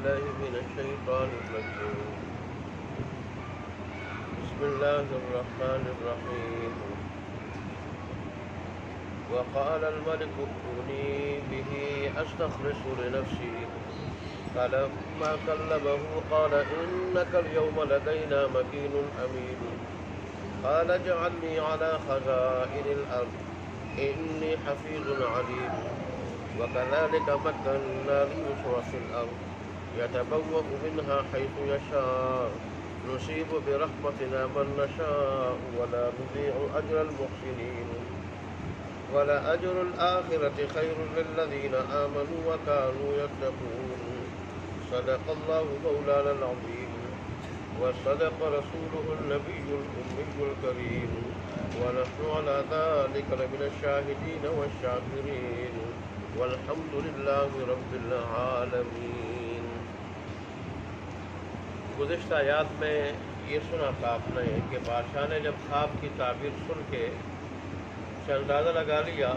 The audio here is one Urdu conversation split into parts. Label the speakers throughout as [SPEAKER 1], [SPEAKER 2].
[SPEAKER 1] بالله من الشيطان الرجيم. بسم الله الرحمن الرحيم. وقال الملك ائتوني به أستخلص لنفسي فلما كلمه قال إنك اليوم لدينا مكين أمين قال اجعلني على خزائن الأرض إني حفيظ عليم وكذلك مكنا ليوسف في الأرض يتبوأ منها حيث يشاء نصيب برحمتنا من نشاء ولا نضيع أجر المحسنين ولأجر الآخرة خير للذين آمنوا وكانوا يتقون صدق الله مولانا العظيم وصدق رسوله النبي الأمي الكريم ونحن على ذلك لمن الشاهدين والشاكرين والحمد لله رب العالمین. گزشتہ آیات میں یہ سنا تھا آپ نے کہ بادشاہ نے جب خواب کی تعبیر سن کے اندازہ لگا لیا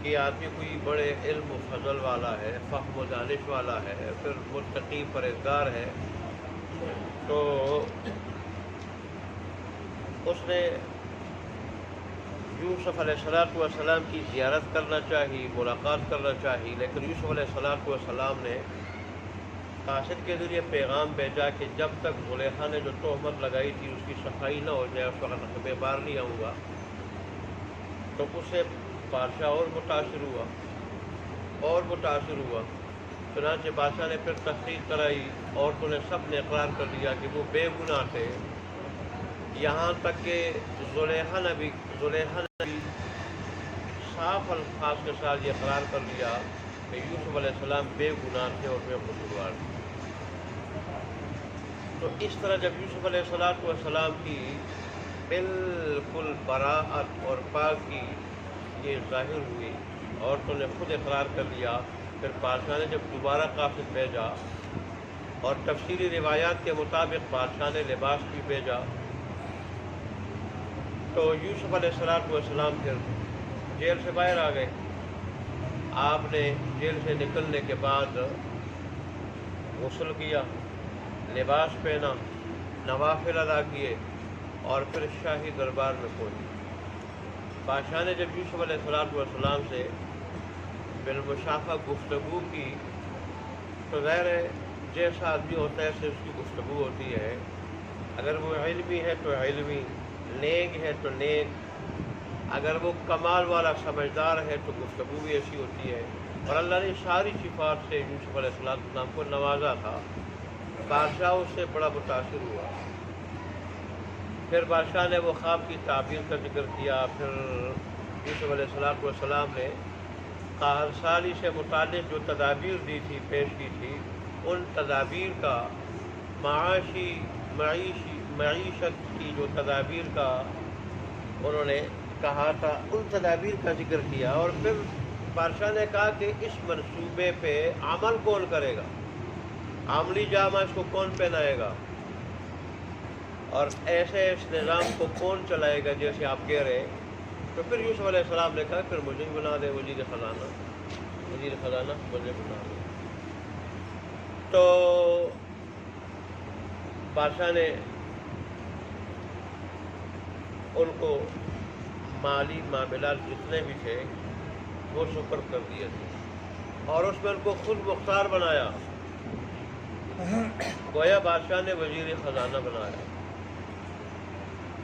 [SPEAKER 1] کہ آدمی کوئی بڑے علم و فضل والا ہے، فہم و دانش والا ہے، پھر متقی پرہیزگار ہے، تو اس نے یوسف علیہ السلام کی زیارت کرنا چاہی، ملاقات کرنا چاہی، لیکن یوسف علیہ السلام نے قاصد کے ذریعے پیغام بھیجا کہ جب تک زلیخا نے جو تہمت لگائی تھی اس کی صفائی نہ ہو جائے اس وقت میں باہر نہیں آؤں گا. تو اس سے بادشاہ اور متاثر ہوا. چنانچہ بادشاہ نے پھر تحقیق کرائی، عورتوں نے سب نے اقرار کر دیا کہ وہ بے گناہ تھے، یہاں تک کہ زلیخا نے بھی صاف الفاظ کے ساتھ یہ اقرار کر لیا کہ یوسف علیہ السلام بے گناہ تھے اور بے قصوروار تھے. تو اس طرح جب یوسف علیہ السلام کی بالکل براءت اور پاکی یہ ظاہر ہوئی، عورتوں نے خود اقرار کر لیا، پھر بادشاہ نے جب دوبارہ قاصد بھیجا اور تفصیلی روایات کے مطابق بادشاہ نے لباس بھی بھیجا، تو یوسف علیہ السلام پھر جیل سے باہر آ گئے. آپ نے جیل سے نکلنے کے بعد غسل کیا، لباس پہنا، نوافل ادا کیے اور پھر شاہی دربار میں پہنچے. بادشاہ نے جب یوسف علیہ السلام سے بالمشافہ گفتگو کی تو ظاہر ہے جیسا آدمی ہوتا ہے ایسے اس کی گفتگو ہوتی ہے. اگر وہ علمی ہے تو علمی، نیک ہے تو نیک، اگر وہ کمال والا سمجھدار ہے تو گفتگو بھی ایسی ہوتی ہے. اور اللہ نے ساری صفات سے یوسف علیہ السلام کو نوازا تھا. بادشاہ اس سے بڑا متاثر ہوا. پھر بادشاہ نے وہ خواب کی تعبیر کا ذکر کیا. پھر یوسف علیہ السلام نے قحط سے متعلق جو تدابیر دی تھی، پیش کی تھی، ان تدابیر کا معیشت کی جو تدابیر کا انہوں نے کہا تھا، ان تدابیر کا ذکر کیا. اور پھر بادشاہ نے کہا کہ اس منصوبے پہ عمل کون کرے گا، عملی جامہ اس کو کون پہنائے گا، اور ایسے اس نظام کو کون چلائے گا جیسے آپ کہہ رہے. تو پھر یوسف علیہ السلام نے کہا پھر مجھے بنا دے وزیر خزانہ مجھے بنا دے. تو بادشاہ نے ان کو مالی معاملات جتنے بھی تھے وہ سپرد کر دیے تھے اور اس میں ان کو خود مختار بنایا. گویا بادشاہ نے وزیر خزانہ بنایا.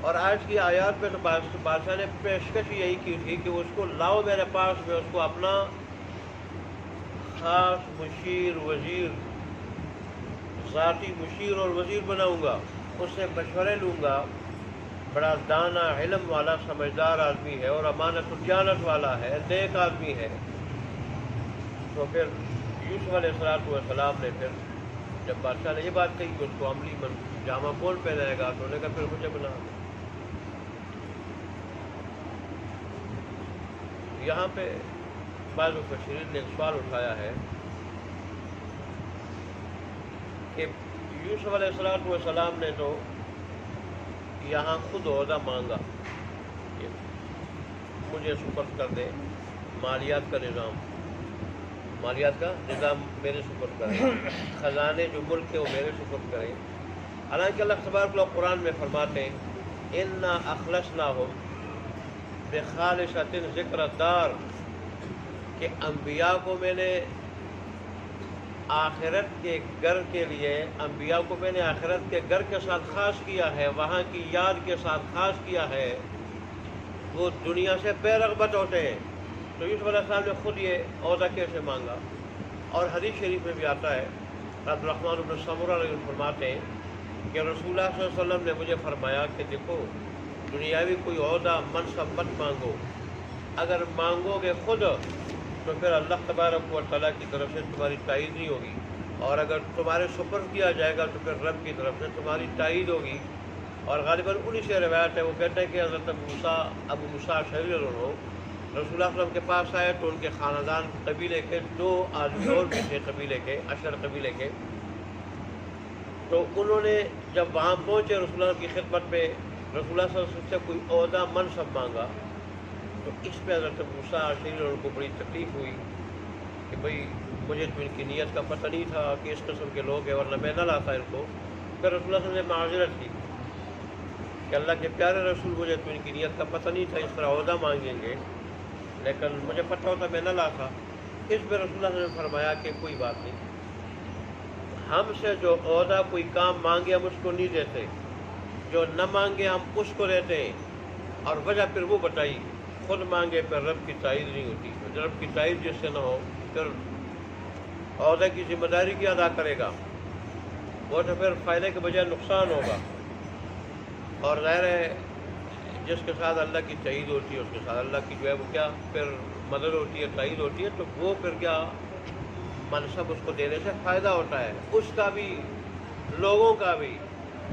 [SPEAKER 1] اور آج کی آیات میں تو بادشاہ نے پیشکش یہی کی تھی کہ اس کو لاؤ میرے پاس، میں اس کو اپنا خاص مشیر، وزیر، ذاتی مشیر اور وزیر بناؤں گا، اس سے مشورے لوں گا. بڑا دانا، علم والا، سمجھدار آدمی ہے اور امانت و دیانت والا ہے، نیک آدمی ہے. تو پھر یوسف علیہ السلام نے پھر جب بادشاہ نے یہ بات کہی کہ اس کو عملی جامہ کون پہنائے گا، تو انہوں نے کہا پھر مجھے بنا. یہاں پہ بعض مفسرین نے ایک سوال اٹھایا ہے کہ یوسف علیہ السلام نے تو یہاں خود عہدہ مانگا کہ مجھے سپرد کر دے مالیات کا نظام، مالیات کا نظام میرے سپرد کریں، خزانے جو ملک ہے وہ میرے سپرد کریں۔ حالانکہ اللہ تبارک و قرآن میں فرماتے ہیں انا اخلصناہم بخالصۃ ذکر الدار، کہ انبیاء کو میں نے آخرت کے گھر کے لیے، انبیاء کو میں نے آخرت کے گھر کے ساتھ خاص کیا ہے، وہاں کی یاد کے ساتھ خاص کیا ہے، وہ دنیا سے بے رغبت ہوتے ہیں۔ تو یوسف علیہ السلام نے خود یہ عہدہ کیسے مانگا؟ اور حدیث شریف میں بھی آتا ہے، عبد الرحمن بن سمرہ علیہ فرماتے ہیں کہ رسول اللہ صلی اللہ علیہ وسلم نے مجھے فرمایا کہ دیکھو دنیاوی کوئی عہدہ منصب مت مانگو، اگر مانگو گے خود تو پھر اللہ تبارک و تعالیٰ کی طرف سے تمہاری تائید نہیں ہوگی، اور اگر تمہارے سپرد کیا جائے گا تو پھر رب کی طرف سے تمہاری تائید ہوگی۔ اور غالباً انہی سے روایت ہے، وہ کہتے ہیں کہ حضرت ابو موسیٰ اشعری رسول اللہ صلی اللہ علیہ وسلم کے پاس آئے تو ان کے خاندان قبیلے کے 2 آدمی اور بھی تھے، قبیلے کے اشر قبیلے کے، تو انہوں نے جب وہاں پہنچے رسول اللہ کی خدمت میں، رسول اللہ صلی اللہ علیہ وسلم سے کوئی عہدہ منصب مانگا، تو اس پہ حضرت موسیٰ اشعری ان کو بڑی تکلیف ہوئی کہ بھئی مجھے تو ان کی نیت کا پتہ نہیں تھا کہ اس قسم کے لوگ ہیں، ورنہ میں نہ لاتا ان کو۔ پھر رسول اللہ صلی اللہ علیہ وسلم نے معذرت کی کہ اللہ کے پیارے رسول، مجھے تو ان کی نیت کا پتہ نہیں تھا، اس طرح عہدہ مانگیں گے، لیکن مجھے پتہ ہوتا میں نہ لاتا۔ اس پہ رسول اللہ صلی اللہ علیہ وسلم نے فرمایا کہ کوئی بات نہیں، ہم سے جو عہدہ کوئی کام مانگے ہم اس کو نہیں دیتے، جو نہ مانگے ہم اس کو دیتے ہیں، اور وجہ پھر وہ بتائی، خود مانگے پھر رب کی تائید نہیں ہوتی، رب کی تائید جس سے نہ ہو پھر عہدے کی ذمہ داری کی ادا کرے گا، وہ تو پھر فائدے کے بجائے نقصان ہوگا۔ اور ظاہر ہے جس کے ساتھ اللہ کی تائید ہوتی ہے اس کے ساتھ اللہ کی جو ہے وہ کیا پھر مدد ہوتی ہے، تائید ہوتی ہے، تو وہ پھر کیا منصب اس کو دینے سے فائدہ ہوتا ہے، اس کا بھی لوگوں کا بھی،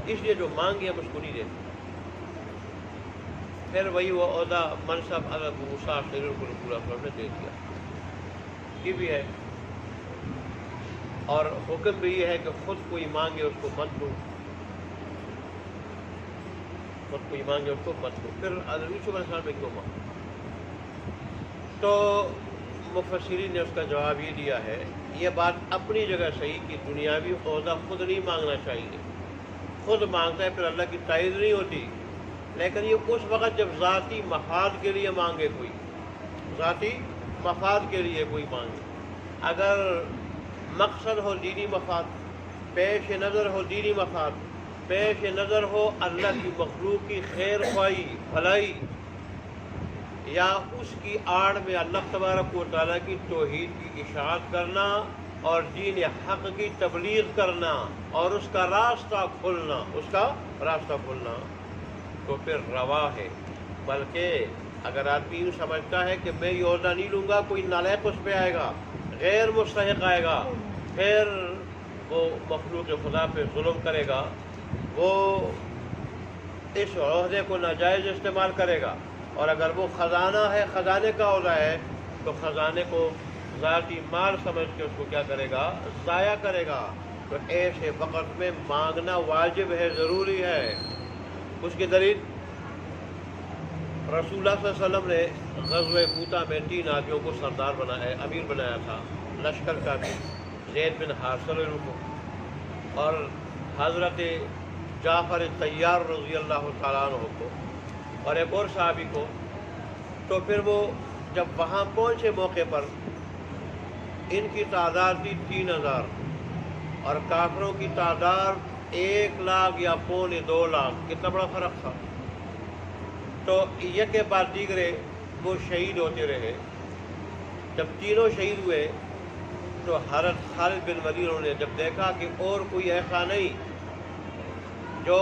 [SPEAKER 1] اس لیے جو مانگے ہم اس کو نہیں دیتے۔ پھر وہی وہ عہدہ منصب حضرت موسیٰ اشعری کو رسول اللہ صلی اللہ علیہ وسلم نے دے دیا۔ یہ بھی ہے، اور حکم بھی یہ ہے کہ خود کوئی مانگے اس کو مت دو، خود کوئی مانگے اس کو مت دو۔ پھر حضرت یوسف علیہ السلام نے کیوں مانگا؟ تو مفسرین نے اس کا جواب یہ دیا ہے، یہ بات اپنی جگہ صحیح کہ دنیاوی عہدہ خود نہیں مانگنا چاہیے، خود مانگتا ہے پھر اللہ کی تائید نہیں ہوتی، لیکن یہ اس وقت جب ذاتی مفاد کے لیے مانگے، کوئی ذاتی مفاد کے لیے کوئی مانگے، اگر مقصد ہو دینی مفاد، پیش نظر ہو دینی مفاد، پیش نظر ہو اللہ کی مخلوق کی خیر خواہی بھلائی، یا اس کی آڑ میں اللہ تبارک و تعالیٰ کی توحید کی اشاعت کرنا اور دین حق کی تبلیغ کرنا اور اس کا راستہ کھلنا، تو پھر روا ہے۔ بلکہ اگر آدمی یوں سمجھتا ہے کہ میں یہ عہدہ نہیں لوں گا، کوئی نالائق اس پہ آئے گا، غیر مستحق آئے گا، پھر وہ مخلوق خدا پہ ظلم کرے گا، وہ اس عہدے کو ناجائز استعمال کرے گا، اور اگر وہ خزانہ ہے، خزانے کا عہدہ ہے، تو خزانے کو ذاتی مال سمجھ کے اس کو کیا کرے گا؟ ضائع کرے گا۔ تو ایسے وقت میں مانگنا واجب ہے، ضروری ہے۔ اس کی دلیل رسول اللہ صلی اللہ علیہ وسلم نے غزوہ موتا میں 3 آدمیوں کو سردار بنایا، امیر بنایا تھا لشکر کا بھی، زید بن حارثہ کو اور حضرت جعفر طیار رضی اللہ تعالیٰ عنہ کو اور ایک اور صحابی کو۔ تو پھر وہ جب وہاں پہنچے موقع پر، ان کی تعداد تھی 3000 اور کافروں کی تعداد 1 لاکھ یا 2.25 لاکھ، کتنا بڑا فرق تھا۔ تو یک کے بعد دیگرے وہ شہید ہوتے رہے۔ جب تینوں شہید ہوئے تو حضرت خالد بن ولید نے جب دیکھا کہ اور کوئی ایسا نہیں جو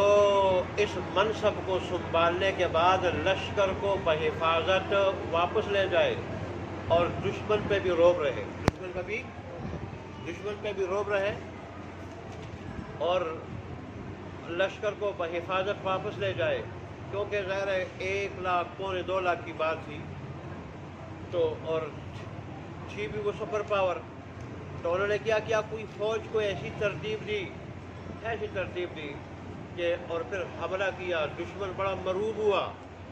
[SPEAKER 1] اس منصب کو سنبھالنے کے بعد لشکر کو بحفاظت واپس لے جائے اور دشمن پہ بھی روب رہے، دشمن پہ بھی روب رہے اور لشکر کو بحفاظت واپس لے جائے، کیونکہ ظاہر ہے 1 لاکھ 2.25 لاکھ کی بات تھی، تو اور تھی بھی وہ سپر پاور۔ تو انہوں نے کیا کیا، کوئی فوج کو ایسی ترتیب دی کہ اور پھر حملہ کیا، دشمن بڑا مرعوب ہوا،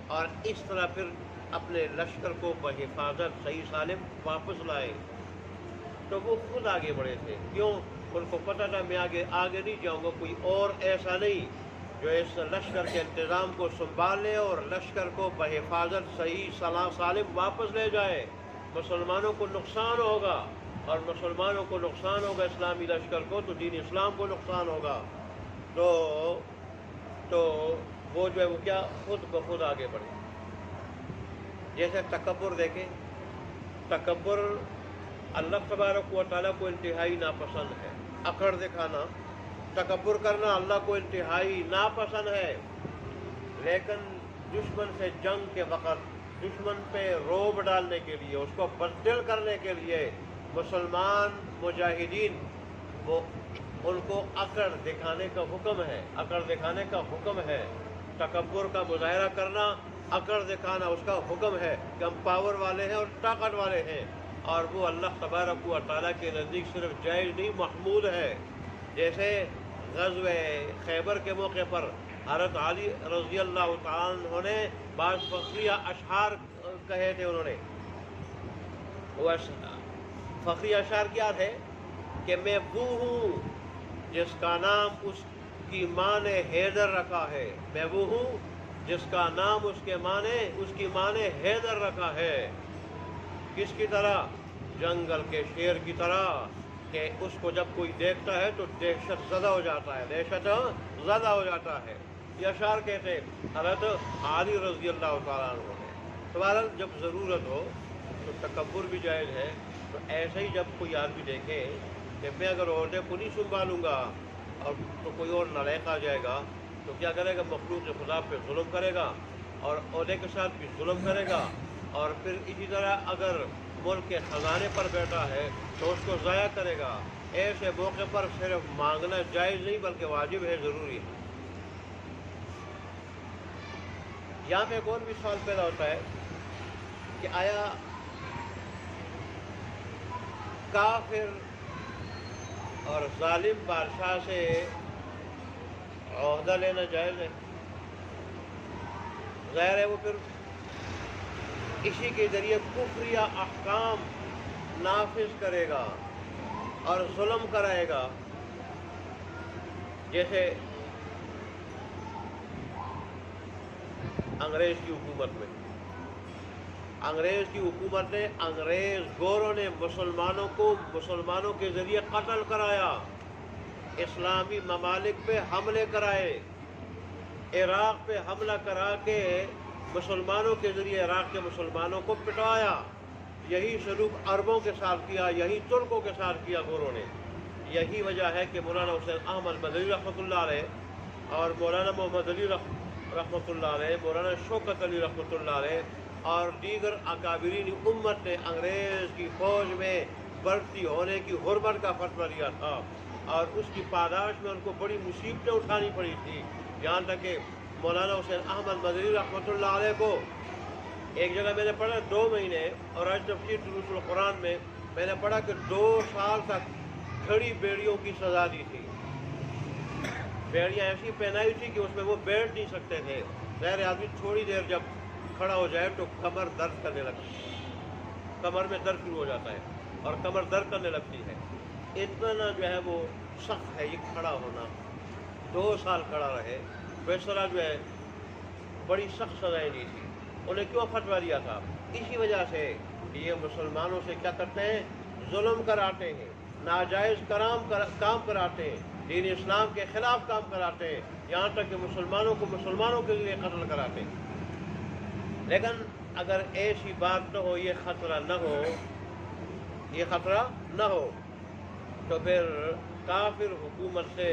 [SPEAKER 1] اور اس طرح پھر اپنے لشکر کو بحفاظت صحیح سالم واپس لائے۔ تو وہ خود آگے بڑھے تھے. کیوں؟ ان کو پتہ تھا میں آگے نہیں جاؤں گا، کوئی اور ایسا نہیں جو اس لشکر کے انتظام کو سنبھال لے اور لشکر کو بحفاظت صحیح سالم واپس لے جائے. مسلمانوں کو نقصان ہوگا، اور مسلمانوں کو نقصان ہوگا اسلامی لشکر کو، تو دین اسلام کو نقصان ہوگا. تو وہ جو ہے وہ کیا خود بخود آگے بڑھے. جیسے تکبر دیکھیں، تکبر اللہ تبارک و تعالیٰ کو انتہائی ناپسند ہے. اکڑ دکھانا، تکبر کرنا اللہ کو انتہائی ناپسند ہے. لیکن دشمن سے جنگ کے وقت دشمن پہ روب ڈالنے کے لیے، اس کو بزدل کرنے کے لیے مسلمان مجاہدین ان کو اکڑ دکھانے کا حکم ہے. اکڑ دکھانے کا حکم ہے. تکبر کا مظاہرہ کرنا، اکڑ دکھانا، اس کا حکم ہے کہ ہم پاور والے ہیں اور طاقت والے ہیں، اور وہ اللہ تبارک و تعالیٰ کے نزدیک صرف جائز نہیں محمود ہے. جیسے غزوہ خیبر کے موقع پر حضرت علی رضی اللہ تعالیٰ عنہ نے بعض فخریہ اشعار کہے تھے. انہوں نے وہ فخریہ اشعار کیا تھے کہ میں وہ ہوں جس کا نام اس کی ماں نے حیدر رکھا ہے. میں وہ ہوں جس کا نام اس کی ماں نے حیدر رکھا ہے. کس کی طرح؟ جنگل کے شیر کی طرح، کہ اس کو جب کوئی دیکھتا ہے تو دہشت زدہ ہو جاتا ہے. یہ اشعار کہتے حضرت علی رضی اللہ تعالیٰ عنہ نے. تو بہرحال جب ضرورت ہو تو تکبر بھی جائز ہے. تو ایسے ہی جب کوئی آدمی دیکھے کہ میں اگر عہدے کو نہیں سنبھالوں گا اور تو کوئی اور نالائق آ جائے گا، تو کیا کرے گا؟ مخلوق خدا پہ ظلم کرے گا اور عہدے کے ساتھ بھی ظلم کرے گا. اور پھر اسی طرح اگر ملک کے خزانے پر بیٹھا ہے تو اس کو ضائع کرے گا. ایسے موقع پر صرف مانگنا جائز نہیں بلکہ واجب ہے، ضروری ہے. یہاں پہ ایک اور بھی سوال پیدا ہوتا ہے کہ آیا کافر اور ظالم بادشاہ سے عہدہ لینا جائز ہے؟ ظاہر ہے وہ پھر اسی کے ذریعے کفریہ احکام نافذ کرے گا اور ظلم کرائے گا. جیسے انگریز کی حکومت نے انگریز گوروں نے مسلمانوں کے ذریعے قتل کرایا. اسلامی ممالک پہ حملے کرائے. عراق پہ حملہ کرا کے مسلمانوں کے ذریعے عراق کے مسلمانوں کو پٹایا. یہی سلوک عربوں کے ساتھ کیا، یہی ترکوں کے ساتھ کیا گوروں نے. یہی وجہ ہے کہ مولانا حسین احمد مدنی رحمۃ اللہ علیہ اور مولانا محمد علی رحمۃ اللہ علیہ، مولانا شوکت علی رحمۃ اللہ علیہ اور دیگر اکابرین امت نے انگریز کی فوج میں بھرتی ہونے کی حرمت کا فتویٰ دیا تھا، اور اس کی پاداش میں ان کو بڑی مصیبتیں اٹھانی پڑی تھی. یہاں تک کہ مولانا حسین احمد مدنی رحمۃ اللہ علیہ کو ایک جگہ میں نے پڑھا 2 مہینے، اور آج تفسیر دروس القرآن میں نے پڑھا کہ 2 سال تک کھڑی بیڑیوں کی سزا دی تھی. بیڑیاں ایسی پہنائی تھی کہ اس میں وہ بیٹھ نہیں سکتے تھے. غیر آدمی تھوڑی دیر جب کھڑا ہو جائے تو کمر درد کرنے لگتی ہے، کمر میں درد شروع ہو جاتا ہے اور کمر درد کرنے لگتی ہے. اتنا جو ہے وہ سخت ہے یہ کھڑا ہونا. 2 سال کھڑا رہے. ویسرا جو ہے بڑی سخت سزائیں دی تھی. انہیں کیوں فتویٰ دیا تھا؟ اسی وجہ سے یہ مسلمانوں سے کیا کرتے ہیں؟ ظلم کراتے ہیں، ناجائز کام کراتے ہیں، دین اسلام کے خلاف کام کراتے ہیں، یہاں تک کہ مسلمانوں کے لیے قتل کراتے ہیں. لیکن اگر ایسی بات نہ ہو، یہ خطرہ نہ ہو تو پھر کافر حکومت سے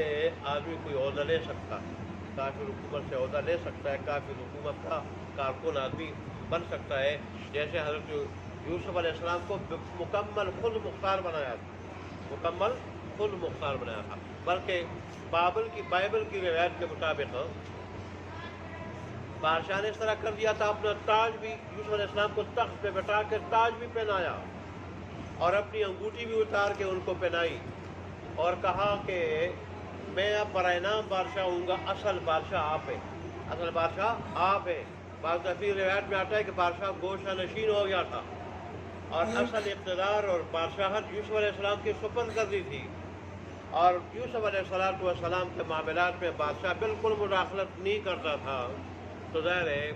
[SPEAKER 1] آدمی کوئی عہدہ لے سکتا ہے. کافر حکومت سے عہدہ لے سکتا ہے، کافر حکومت کا کارکن آدمی بن سکتا ہے. جیسے حضرت یوسف علیہ السلام کو مکمل خود مختار بنایا تھا. بلکہ بائبل کی روایت کے مطابق بادشاہ نے اس طرح کر دیا تھا، اپنا تاج بھی یوسف علیہ السلام کو تخت پہ بٹھا کے تاج بھی پہنایا اور اپنی انگوٹھی بھی اتار کے ان کو پہنائی، اور کہا کہ میں اب برائے نام بادشاہ ہوں گا، اصل بادشاہ آپ ہے. بعض دفعہ روایت میں آتا ہے کہ بادشاہ گوشہ نشین ہو گیا تھا اور اصل اقتدار اور بادشاہت یوسف علیہ السلام کی سپرد کر دی تھی، اور یوسف علیہ السلام کے معاملات میں بادشاہ بالکل مداخلت نہیں کرتا تھا۔ تو ظاہر ہے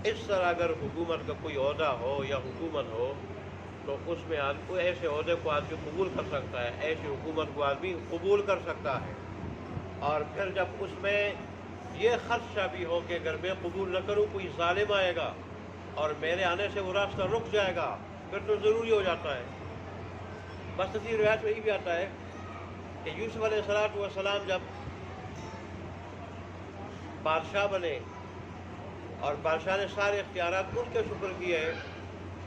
[SPEAKER 1] اس طرح اگر حکومت کا کوئی عہدہ ہو یا حکومت ہو تو اس میں ایسے عہدے کو آدمی قبول کر سکتا ہے، ایسی حکومت کو آدمی قبول کر سکتا ہے، اور پھر جب اس میں یہ خدشہ بھی ہو کہ اگر میں قبول نہ کروں کوئی ظالم آئے گا اور میرے آنے سے وہ راستہ رک جائے گا، پھر تو ضروری ہو جاتا ہے۔ بس اسی روایت میں یہ بھی آتا ہے کہ یوسف علیہ السلام جب بادشاہ بنے اور بادشاہ نے سارے اختیارات ان کے شکر کیے،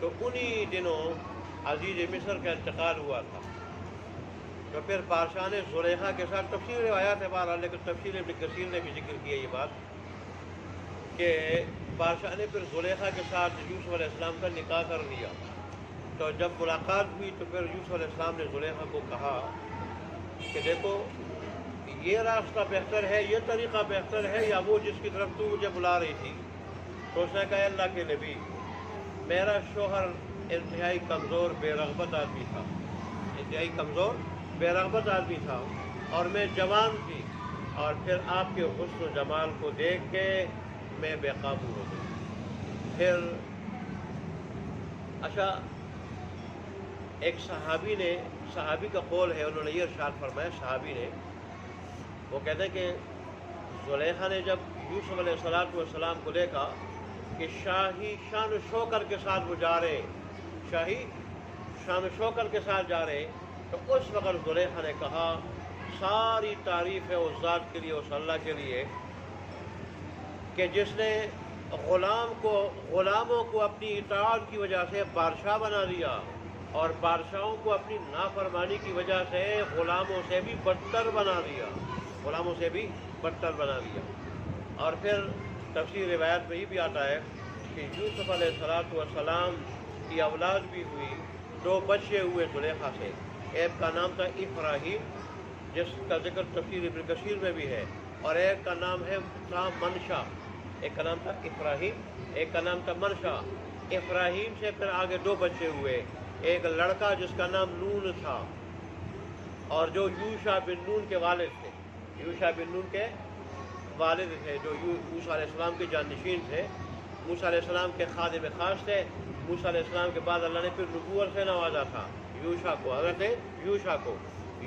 [SPEAKER 1] تو انہی دنوں عزیز مصر کا انتقال ہوا تھا۔ تو پھر بادشاہ نے زلیخا کے ساتھ، تفصیل روایات ہے بہرحال، لیکن تفصیل ابن کثیر نے بھی ذکر کیا یہ بات کہ بادشاہ نے پھر زلیخا کے ساتھ یوسف علیہ السلام کا نکاح کر لیا۔ تو جب ملاقات ہوئی تو پھر یوسف علیہ السلام نے زلیخا کو کہا کہ دیکھو یہ راستہ بہتر ہے، یہ طریقہ بہتر ہے یا وہ جس کی طرف تو مجھے بلا رہی تھی؟ تو اس نے کہا اللہ کے نبی، میرا شوہر انتہائی کمزور بے رغبت آدمی تھا، انتہائی کمزور بے رغبت آدمی تھا، اور میں جوان تھی، اور پھر آپ کے حسن و جمال کو دیکھ کے میں بے قابو ہو گئی۔ پھر اچھا ایک صحابی کا قول ہے، انہوں نے یہ ارشاد فرمایا، صحابی نے، وہ کہتے ہیں کہ زلیخا نے جب یوسف علیہ السلام کو دیکھا کہ شاہی شان و شوکت کے ساتھ وہ جا رہے، شاہی شان و شوکت کے ساتھ جا رہے، تو اس وقت زلیخا نے کہا ساری تعریف ہے اس ذات کے لیے، اس اللہ کے لیے کہ جس نے غلاموں کو اپنی اطاعت کی وجہ سے بادشاہ بنا دیا، اور بادشاہوں کو اپنی نافرمانی کی وجہ سے غلاموں سے بھی بدتر بنا دیا، غلاموں سے بھی بدتر بنا دیا۔ اور پھر تفسیر روایت میں یہ بھی آتا ہے کہ یوسف علیہ السلام کی اولاد بھی ہوئی، 2 بچے ہوئے زلیخا سے، ایک کا نام تھا ابراہیم جس کا ذکر تفسیر ابن کثیر میں بھی ہے، اور ایک کا نام تھا منشا، ایک کا نام تھا ابراہیم، ایک کا نام تھا منشا۔ ابراہیم سے پھر آگے 2 بچے ہوئے، ایک لڑکا جس کا نام نون تھا، اور جو یوشع بن نون کے والد تھے، یوشع بن نون کے والد تھے، جو موسیٰ علیہ السلام کے جانشین تھے، موسیٰ علیہ السلام کے خادم خاص تھے۔ موسیٰ علیہ السلام کے بعد اللہ نے پھر نبوت سے نوازا تھا یوشع کو، حضرت یوشع کو،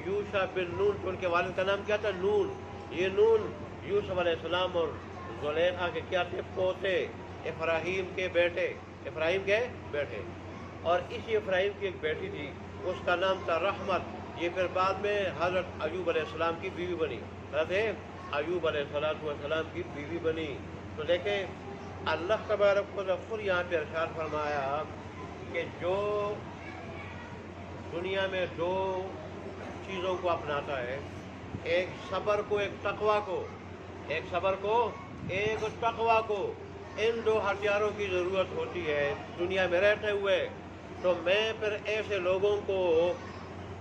[SPEAKER 1] یوشع بن نون، تو ان کے والد کا نام کیا تھا؟ نون۔ یہ نون یوسف علیہ السلام اور زلیخا کے کیا تھے؟ پوتے، ابراہیم کے بیٹے، ابراہیم کے بیٹے۔ اور اسی ابراہیم کی ایک بیٹی تھی، اس کا نام تھا رحمت، یہ پھر بعد میں حضرت ایوب علیہ السلام کی بیوی بنی، حضرت ایوب علیہ السلام کی بیوی بنی۔ تو دیکھیں اللہ تبارک و تعالیٰ خود یہاں پہ ارشاد فرمایا کہ جو دنیا میں 2 چیزوں کو اپناتا ہے، ایک صبر کو، ایک تقویٰ کو، ایک صبر کو، ایک تقویٰ کو، ان 2 ہتھیاروں کی ضرورت ہوتی ہے دنیا میں رہتے ہوئے، تو میں پھر ایسے لوگوں کو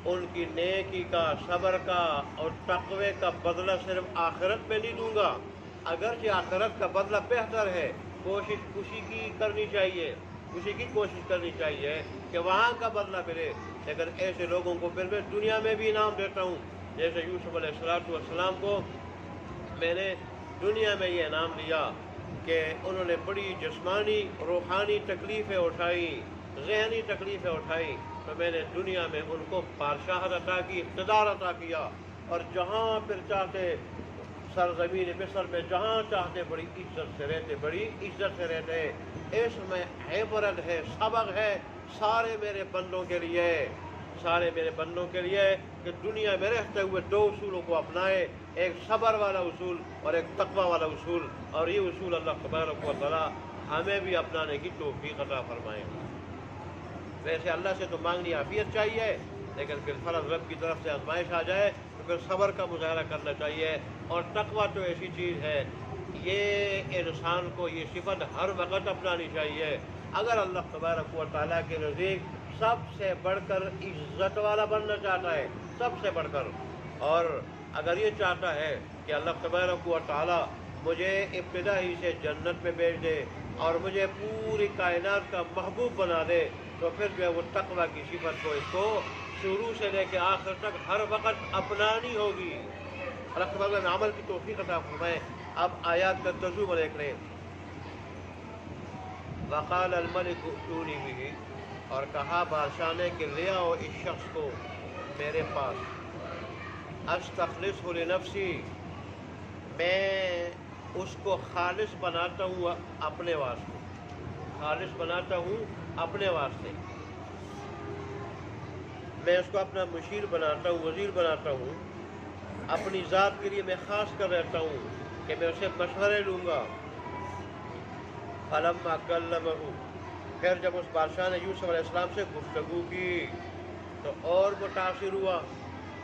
[SPEAKER 1] ان کی نیکی کا، صبر کا اور تقوی کا بدلہ صرف آخرت میں نہیں دوں گا، اگرچہ آخرت کا بدلہ بہتر ہے، کوشش اسی کی کرنی چاہیے، اسی کی کوشش کرنی چاہیے کہ وہاں کا بدلہ ملے، لیکن ایسے لوگوں کو پھر میں دنیا میں بھی انعام دیتا ہوں، جیسے یوسف علیہ السلام کو میں نے دنیا میں یہ انعام دیا کہ انہوں نے بڑی جسمانی روحانی تکلیفیں اٹھائی، ذہنی تکلیفیں اٹھائی، تو میں نے دنیا میں ان کو بادشاہت عطا کی، اقتدار عطا کیا، اور جہاں پھر چاہتے سرزمین مصر میں جہاں چاہتے بڑی عزت سے رہتے، بڑی عزت سے رہتے۔ اس میں عبرت ہے، سبق ہے سارے میرے بندوں کے لیے، سارے میرے بندوں کے لیے کہ دنیا میں رہتے ہوئے 2 اصولوں کو اپنائے، ایک صبر والا اصول اور ایک تقویٰ والا اصول، اور یہ اصول اللہ تبارک و تعالیٰ ہمیں بھی اپنانے کی توفیق عطا فرمائے۔ ویسے اللہ سے تو مانگنی عافیت چاہیے، لیکن بالفرض رب کی طرف سے آزمائش آ جائے تو پھر صبر کا مظاہرہ کرنا چاہیے، اور تقویٰ تو ایسی چیز ہے یہ انسان کو یہ صفت ہر وقت اپنانی چاہیے۔ اگر اللہ تبارک و تعالیٰ کے نزدیک سب سے بڑھ کر عزت والا بننا چاہتا ہے، سب سے بڑھ کر، اور اگر یہ چاہتا ہے کہ اللہ تبارک و تعالیٰ مجھے ابتدا ہی سے جنت میں بھیج دے، اور مجھے پوری کائنات کا محبوب بنا دے، تو پھر جو ہے وہ تقویٰ کی صفت کو اس کو شروع سے لے کے آخر تک ہر وقت اپنانی ہوگی۔ اللہ تبارک میں عمل کی توفیق عطا فرمائے۔ اب آیات کا ترجمہ دیکھ لیں۔ وقال الملک ائتونی بہ، اور کہا بادشاہ نے کہ لے آؤ اس شخص کو میرے پاس، استخلصہ لنفسی، میں اس کو خالص بناتا ہوں اپنے واسطے، خالص بناتا ہوں اپنے واسطے، میں اس کو اپنا مشیر بناتا ہوں، وزیر بناتا ہوں، اپنی ذات کے لیے میں خاص کر رہتا ہوں کہ میں اسے مشورے لوں گا۔ فلما کلمہ، پھر جب اس بادشاہ نے یوسف علیہ السلام سے گفتگو کی تو اور متاثر ہوا،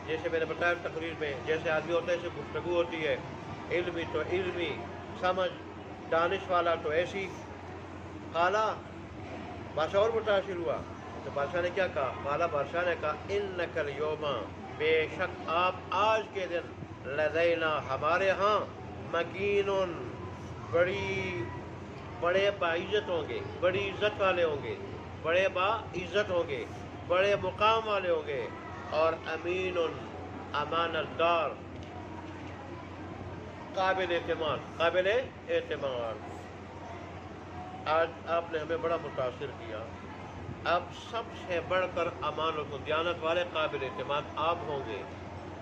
[SPEAKER 1] جیسے میں نے بتایا تقریر میں، جیسے آدمی ہوتا ہے ایسے گفتگو ہوتی ہے، علمی تو علمی، سمجھ دانش والا تو ایسی۔ قالا، بادشاہ اور متاثر ہوا تو بادشاہ نے کیا کہا؟ قالا، بادشاہ نے کہا انک الیوم، بے شک آپ آج کے دن، لدینا، ہمارے ہاں، مکین، بڑے باعزت ہوں گے، بڑی عزت والے ہوں گے، بڑے باعزت ہوں گے، بڑے مقام والے ہوں گے، اور امین، امانت دار، قابل اعتماد، قابل اعتماد۔ آج آپ نے ہمیں بڑا متاثر کیا۔ اب سب سے بڑھ کر امانت و دیانت والے قابل اعتماد آپ ہوں گے،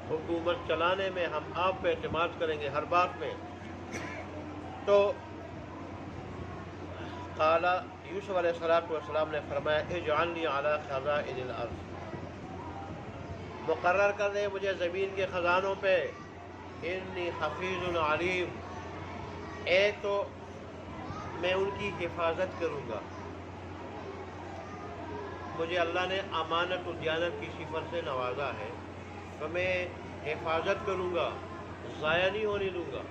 [SPEAKER 1] حکومت چلانے میں ہم آپ پہ اعتماد کریں گے ہر بات میں۔ تو قال، یوسف علیہ السلام نے فرمایا اجعلنی علی خزائن الارض، مقرر کر دے مجھے زمین کے خزانوں پہ، انی حفیظ علیم، ایک تو میں ان کی حفاظت کروں گا، مجھے اللہ نے امانت و دیانت کی صفت سے نوازا ہے تو میں حفاظت کروں گا، ضائع نہیں ہونے دوں گا،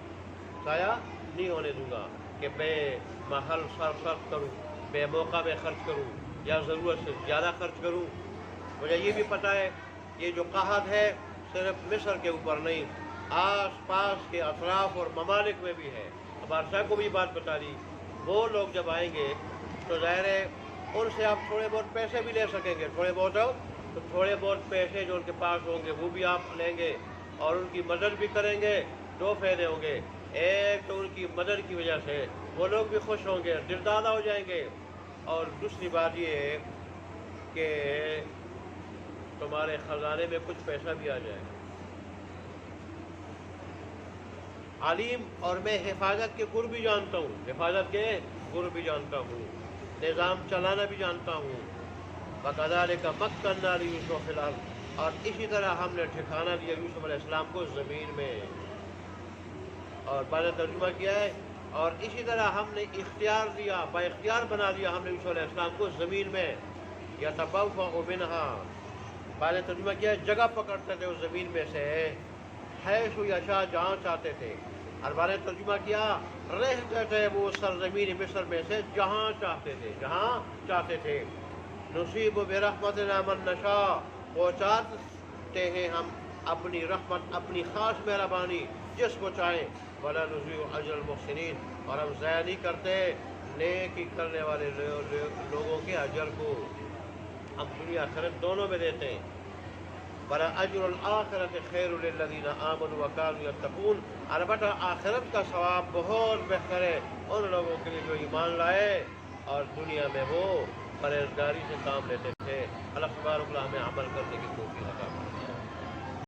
[SPEAKER 1] ضائع نہیں ہونے دوں گا کہ بے محل صرف کروں، بے موقع میں خرچ کروں یا ضرورت سے زیادہ خرچ کروں۔ مجھے یہ بھی پتہ ہے یہ جو قحط ہے صرف مصر کے اوپر نہیں، آس پاس کے اطراف اور ممالک میں بھی ہے۔ بادشاہ کو بھی بات بتا دی، وہ لوگ جب آئیں گے تو ظاہر ہے ان سے آپ تھوڑے بہت پیسے بھی لے سکیں گے، تھوڑے بہت پیسے جو ان کے پاس ہوں گے وہ بھی آپ لیں گے اور ان کی مدد بھی کریں گے۔ دو فائدے ہوں گے، ایک تو ان کی مدد کی وجہ سے وہ لوگ بھی خوش ہوں گے، دلدادہ ہو جائیں گے، اور دوسری بات یہ ہے کہ تمہارے خزانے میں کچھ پیسہ بھی آ جائے گا۔ علیم، اور میں حفاظت کے گر بھی جانتا ہوں، حفاظت کے گر بھی جانتا ہوں، نظام چلانا بھی جانتا ہوں۔ وَكَذَلِكَ مَكَّنَّا لِيُوسُفَ فِي الْأَرْضِ، اور اسی طرح ہم نے ٹھکانہ دیا یوسف علیہ السلام کو زمین میں، اور بعد ترجمہ کیا ہے، اور اسی طرح ہم نے اختیار دیا، با اختیار بنا دیا ہم نے یوسف علیہ السلام کو زمین میں، يَتَبَوَّأُ مِنْهَا، بعد ترجمہ کیا ہے جگہ پکڑتے تھے اس زمین میں سے، حیث یشاء، جہاں چاہتے تھے، اور بعد ترجمہ کیا رہتے تھے وہ سرزمین مصر میں سے جہاں چاہتے تھے، جہاں چاہتے تھے۔ نصیب برحمتنا من نشاء، پہنچاتے ہیں ہم اپنی رحمت، اپنی خاص مہربانی جس کو چاہیں، ولا نضيع اجر المحسنین، اور ہم ضائع نہیں کرتے نیکی کرنے والے لوگوں کے اجر کو، ہم دنیا آخرت دونوں میں دیتے ہیں۔ ولا اجر الآخرۃ خیر للذین آمنوا وکانوا یتقون، البتہ آخرت کا ثواب بہت بہتر ہے ان لوگوں کے لیے جو ایمان لائے اور دنیا میں وہ پرہیزگاری سے کام لیتے تھے۔ اللہ تبارک و تعالی ہمیں عمل کرنے کی توفیق عطا فرمائے۔